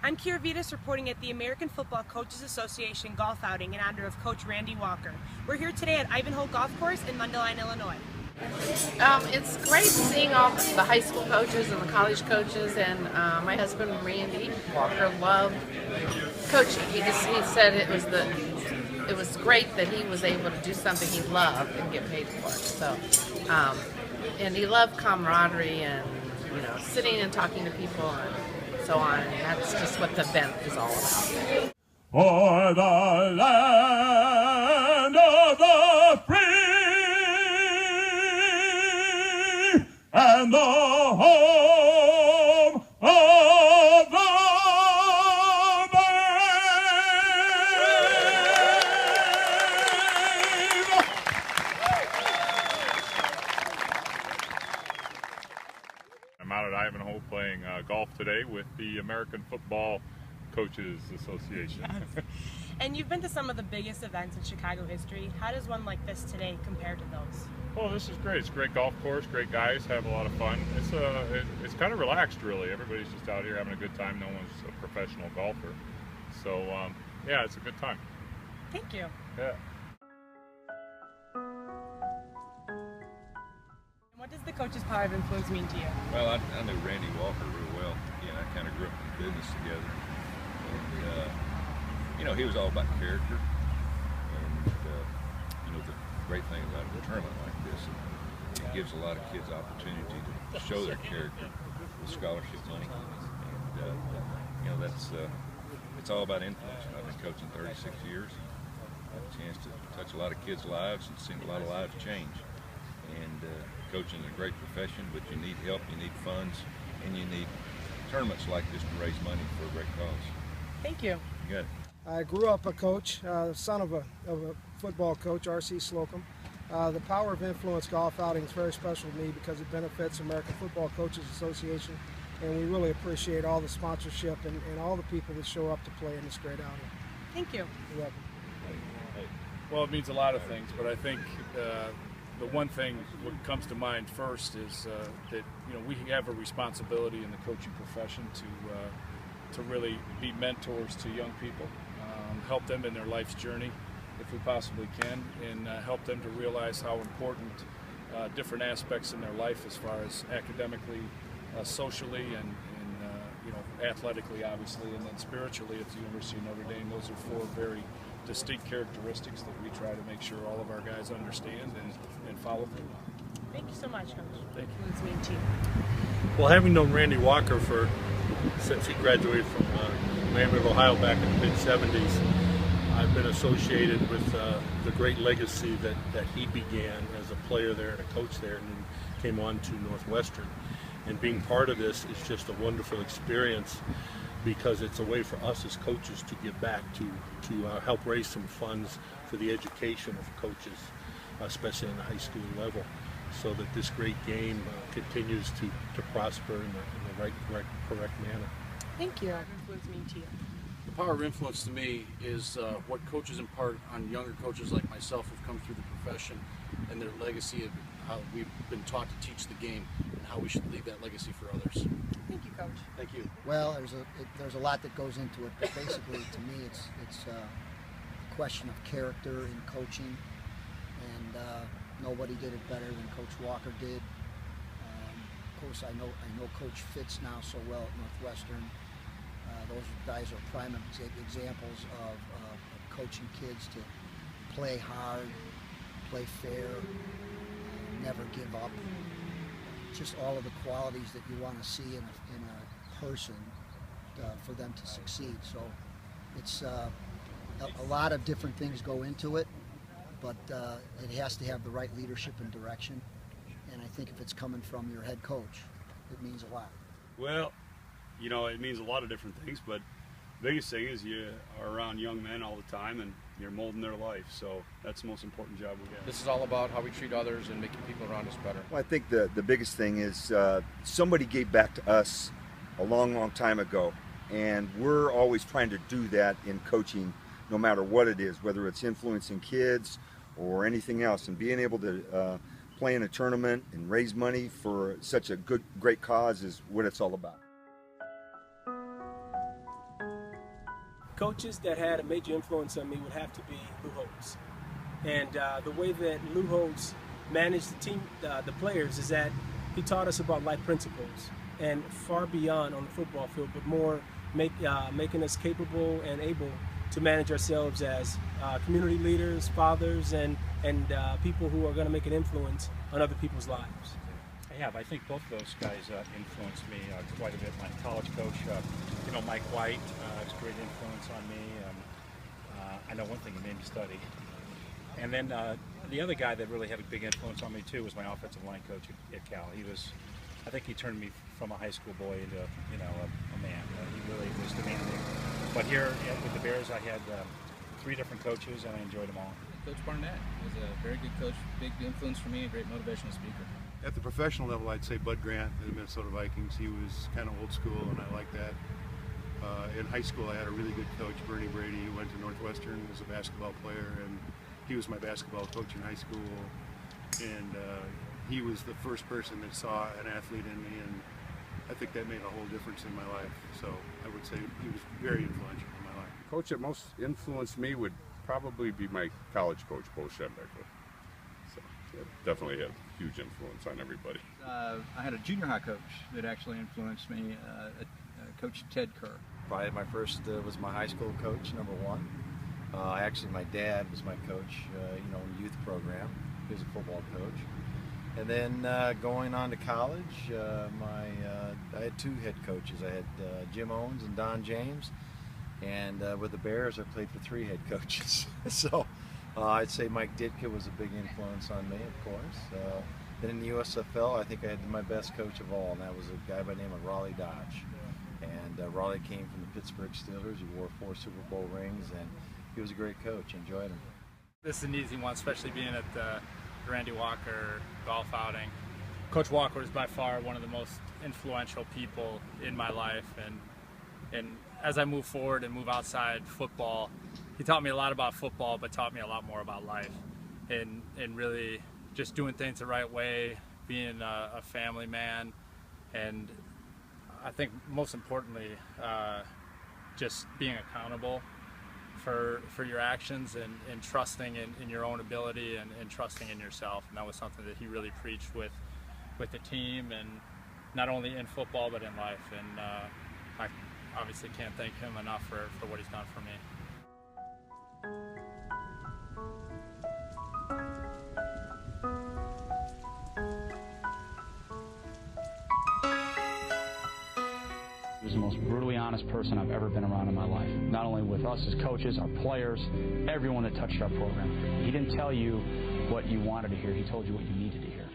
I'm Kira Vitas reporting at the American Football Coaches Association golf outing in honor of Coach Randy Walker. We're here today at Ivanhoe Golf Course in Mundelein, Illinois. It's great seeing all the high school coaches and the college coaches, and my husband Randy Walker loved coaching. He said it was great that he was able to do something he loved and get paid for it. So, and he loved camaraderie and sitting and talking to people and so on. And that's just what the event is all about. For the land of the free and the home of the brave. I'm out at Ivanhoe playing golf today with the American Football Coaches Association. Yes. And you've been to some of the biggest events in Chicago history. How does one like this today compare to those? Oh, this is great. It's a great golf course, great guys, have a lot of fun. It's kind of relaxed, really. Everybody's just out here having a good time. No one's a professional golfer. So, yeah, it's a good time. Thank you. Yeah. What does the coach's power of influence mean to you? Well, I knew Randy Walker real well. I kind of grew up in business together. And, he was all about character. And, the great thing about a tournament like this, it gives a lot of kids opportunity to show their character with scholarship money. And, it's all about influence. I've been coaching 36 years. I've had a chance to touch a lot of kids' lives and seen a lot of lives change. And coaching is a great profession, but you need help, you need funds, and you need tournaments like this to raise money for a great cause. Thank you. You got it. I grew up a coach, son of a football coach, R.C. Slocum. The Power of Influence golf outing is very special to me because it benefits American Football Coaches Association, and we really appreciate all the sponsorship and all the people that show up to play in this great outing. Thank you. You're welcome. Well, it means a lot of things, but I think the one thing what comes to mind first is that we have a responsibility in the coaching profession to really be mentors to young people, help them in their life's journey if we possibly can, and help them to realize how important different aspects in their life, as far as academically, socially, and athletically, obviously, and then spiritually at the University of Notre Dame. Those are four very distinct characteristics that we try to make sure all of our guys understand and follow through. Thank you so much, Coach. Thank you. Influence mean to you? Well, having known Randy Walker since he graduated from Miami of Ohio back in the mid-'70s, I've been associated with the great legacy that he began as a player there and a coach there, and then came on to Northwestern. And being part of this is just a wonderful experience because it's a way for us as coaches to give back, to help raise some funds for the education of coaches, especially on the high school level, so that this great game continues to prosper in the right, correct manner. Thank you. What does influence mean to you? The power of influence to me is what coaches impart on younger coaches like myself who've come through the profession, and their legacy of how we've been taught to teach the game and how we should leave that legacy for others. Thank you, Coach. Thank you. Well, there's a lot that goes into it, but basically to me it's a question of character in coaching, and nobody did it better than Coach Walker did. Of course, I know Coach Fitz now so well at Northwestern. Those guys are prime examples of coaching kids to play hard, play fair, never give up. Just all of the qualities that you want to see in a person for them to succeed. So it's a lot of different things go into it, but it has to have the right leadership and direction. And I think if it's coming from your head coach, it means a lot. Well, it means a lot of different things, but the biggest thing is you are around young men all the time and you're molding their life, so that's the most important job we have. This is all about how we treat others and making people around us better. Well, I think the biggest thing is somebody gave back to us a long time ago, and we're always trying to do that in coaching, no matter what it is, whether it's influencing kids or anything else, and being able to play in a tournament and raise money for such a great cause is what it's all about. coaches that had a major influence on me would have to be Lou Holtz. And the way that Lou Holtz managed the team, the players, is that he taught us about life principles and far beyond on the football field, but more making us capable and able to manage ourselves as community leaders, fathers, and people who are going to make an influence on other people's lives. I think both of those guys influenced me quite a bit. My college coach, Mike White, has a great influence on me. I know one thing, he made me study. And then the other guy that really had a big influence on me too was my offensive line coach at Cal. I think he turned me from a high school boy into a man. He really was demanding. But here with the Bears, I had 3 different coaches, and I enjoyed them all. Coach Barnett was a very good coach, big influence for me, a great motivational speaker. At the professional level, I'd say Bud Grant in the Minnesota Vikings. He was kind of old school, and I like that. In high school, I had a really good coach, Bernie Brady, who went to Northwestern as a basketball player, and he was my basketball coach in high school. And he was the first person that saw an athlete in me, and I think that made a whole difference in my life. So I would say he was very influential in my life. Coach that most influenced me would probably be my college coach, Bo Schembecker. So yeah, definitely had a huge influence on everybody. I had a junior high coach that actually influenced me, Coach Ted Kerr. Probably my first was my high school coach, number 1. Actually, my dad was my coach, in the youth program. He was a football coach. And then going on to college, I had 2 head coaches. I had Jim Owens and Don James. And with the Bears, I played for 3 head coaches. So I'd say Mike Ditka was a big influence on me, of course. Then in the USFL, I think I had my best coach of all, and that was a guy by the name of Raleigh Dodge. And Raleigh came from the Pittsburgh Steelers. He wore 4 Super Bowl rings, and he was a great coach. Enjoyed him. This is an easy one, especially being at the Randy Walker golf outing. Coach Walker was by far one of the most influential people in my life, and as I move forward and move outside football, he taught me a lot about football, but taught me a lot more about life, and really just doing things the right way, being a family man, and I think most importantly, just being accountable for your actions and trusting in your own ability and trusting in yourself. And that was something that he really preached with the team, and not only in football but in life. And I obviously can't thank him enough for what he's done for me. He was the most brutally honest person I've ever been around in my life. Not only with us as coaches, our players, everyone that touched our program. He didn't tell you what you wanted to hear, he told you what you needed to hear.